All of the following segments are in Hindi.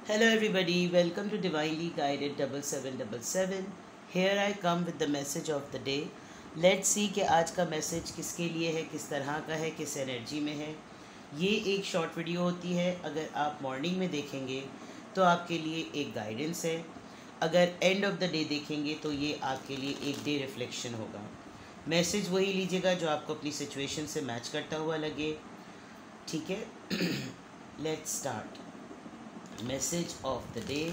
Hello, everybody. Welcome to Divinely Guided 7777. Here I come with the message of the day. Let's see कि आज का मैसेज किसके लिए है, किस तरह का है, किस एनर्जी में है. ये एक शॉर्ट वीडियो होती है. अगर आप मॉर्निंग में देखेंगे तो आपके लिए एक गाइडेंस है. अगर एंड ऑफ द डे देखेंगे तो ये आपके लिए एक डे रिफ्लेक्शन होगा. मैसेज वही लीजिएगा जो आपको अपनी सिचुएशन से मैच करता हुआ लगे. ठीक है. Let's start. Message of the day,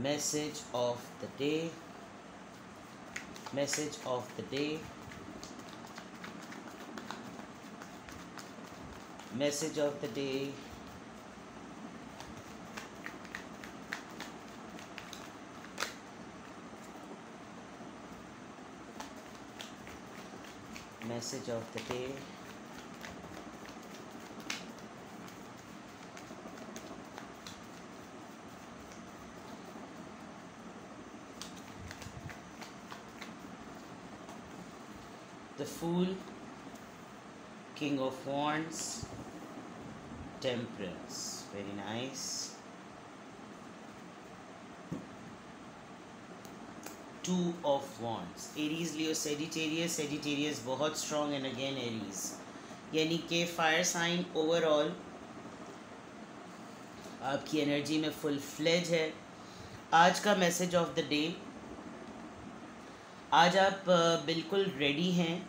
message of the day, message of the day, message of the day. Message of the day. The Fool, King of Wands, Temperance. Very nice. Two of Wands. Aries, Leo, Sagittarius. Sagittarius बहुत strong and again Aries. यानी कि फायर साइन ओवरऑल आपकी एनर्जी में फुल फ्लेज है. आज का मैसेज ऑफ द डे. आज आप बिल्कुल रेडी हैं,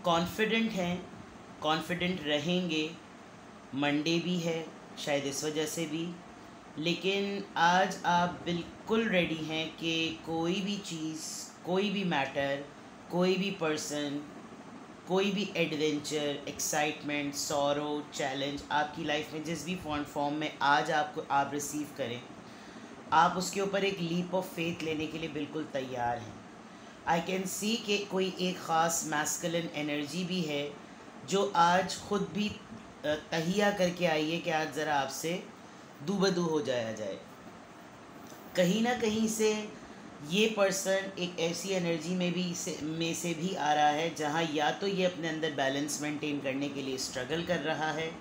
कॉन्फिडेंट हैं, कॉन्फिडेंट रहेंगे. मंडे भी है शायद इस वजह से भी, लेकिन आज आप बिल्कुल रेडी हैं कि कोई भी चीज़, कोई भी मैटर, कोई भी पर्सन, कोई भी एडवेंचर, एक्साइटमेंट, सॉरो, चैलेंज आपकी लाइफ में जिस भी फॉर्म में आज आप रिसीव करें, आप उसके ऊपर एक लीप ऑफ फेथ लेने के लिए बिल्कुल तैयार हैं. आई कैन सी कि कोई एक ख़ास मैस्कुलिन एनर्जी भी है जो आज ख़ुद भी तहिया करके आई है कि आज ज़रा आपसे दूबदू हो जाया जाए. कहीं ना कहीं से ये पर्सन एक ऐसी एनर्जी में से भी आ रहा है जहाँ या तो ये अपने अंदर बैलेंस मेंटेन करने के लिए स्ट्रगल कर रहा है,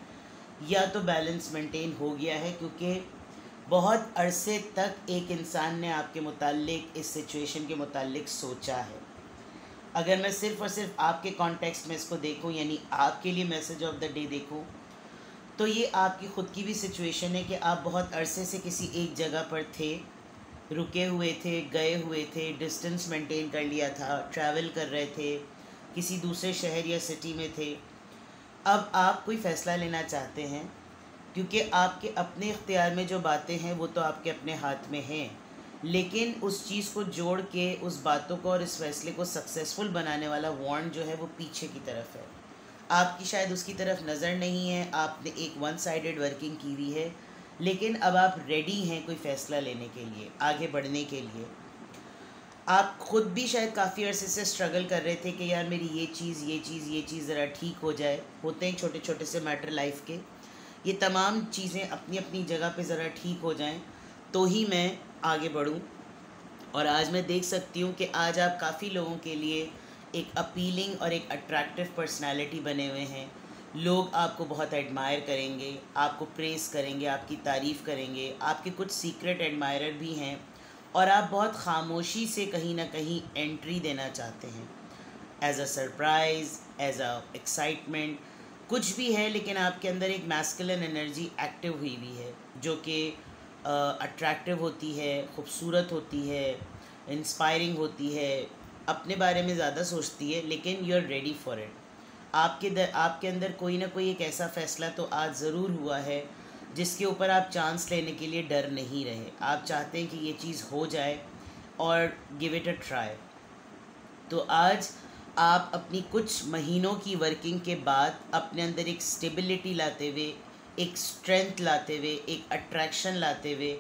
या तो बैलेंस मेंटेन हो गया है क्योंकि बहुत अरसे तक एक इंसान ने आपके मुताल्लिक, इस सिचुएशन के मुताल्लिक सोचा है. अगर मैं सिर्फ़ और सिर्फ आपके कॉन्टेक्स्ट में इसको देखूं, यानी आपके लिए मैसेज ऑफ द डे देखूं, तो ये आपकी ख़ुद की भी सिचुएशन है कि आप बहुत अरसे से किसी एक जगह पर थे, रुके हुए थे, गए हुए थे, डिस्टेंस मेंटेन कर लिया था, ट्रैवल कर रहे थे, किसी दूसरे शहर या सिटी में थे. अब आप कोई फ़ैसला लेना चाहते हैं क्योंकि आपके अपने इख्तियार में जो बातें हैं वो तो आपके अपने हाथ में हैं, लेकिन उस चीज़ को जोड़ के, उस बातों को और इस फैसले को सक्सेसफुल बनाने वाला वॉन्ड जो है वो पीछे की तरफ है. आपकी शायद उसकी तरफ नज़र नहीं है, आपने एक वन साइडेड वर्किंग की हुई है, लेकिन अब आप रेडी हैं कोई फ़ैसला लेने के लिए, आगे बढ़ने के लिए. आप ख़ुद भी शायद काफ़ी अरसे से स्ट्रगल कर रहे थे कि यार मेरी ये चीज़ ज़रा ठीक हो जाए. होते हैं छोटे छोटे से मैटर लाइफ के, ये तमाम चीज़ें अपनी अपनी जगह पे ज़रा ठीक हो जाएं तो ही मैं आगे बढ़ूं. और आज मैं देख सकती हूँ कि आज आप काफ़ी लोगों के लिए एक अपीलिंग और एक अट्रैक्टिव पर्सनालिटी बने हुए हैं. लोग आपको बहुत एडमायर करेंगे, आपको प्रेस करेंगे, आपकी तारीफ़ करेंगे. आपके कुछ सीक्रेट एडमायरर भी हैं और आप बहुत खामोशी से कहीं ना कहीं एंट्री देना चाहते हैं, as a surprise, as an excitement, कुछ भी है. लेकिन आपके अंदर एक मैस्कुलिन एनर्जी एक्टिव हुई है जो कि अट्रैक्टिव होती है, ख़ूबसूरत होती है, इंस्पायरिंग होती है, अपने बारे में ज़्यादा सोचती है, लेकिन you are ready for it. आपके अंदर कोई ना कोई एक ऐसा फ़ैसला तो आज ज़रूर हुआ है जिसके ऊपर आप चांस लेने के लिए डर नहीं रहे. आप चाहते हैं कि ये चीज़ हो जाए और गिव इट अ ट्राई. तो आज आप अपनी कुछ महीनों की वर्किंग के बाद अपने अंदर एक स्टेबिलिटी लाते हुए, एक स्ट्रेंथ लाते हुए, एक अट्रैक्शन लाते हुए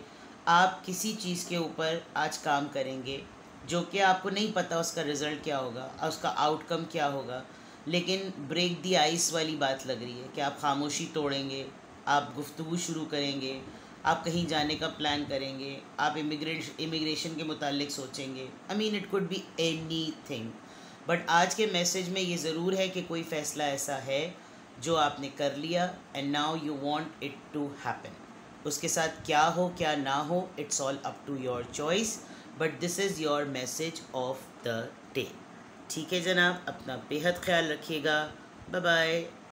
आप किसी चीज़ के ऊपर आज काम करेंगे जो कि आपको नहीं पता उसका रिज़ल्ट क्या होगा, उसका आउटकम क्या होगा, लेकिन ब्रेक दी आइस वाली बात लग रही है कि आप खामोशी तोड़ेंगे, आप गुफ्तगू शुरू करेंगे, आप कहीं जाने का प्लान करेंगे, आप इमिग्रेशन के मुतालिक सोचेंगे. I mean it could be any thing. But आज के मैसेज में ये ज़रूर है कि कोई फ़ैसला ऐसा है जो आपने कर लिया and now you want it to happen. उसके साथ क्या हो क्या ना हो, it's all up to your choice, but this is your message of the day. ठीक है जनाब, अपना बेहद ख्याल रखिएगा। Bye bye.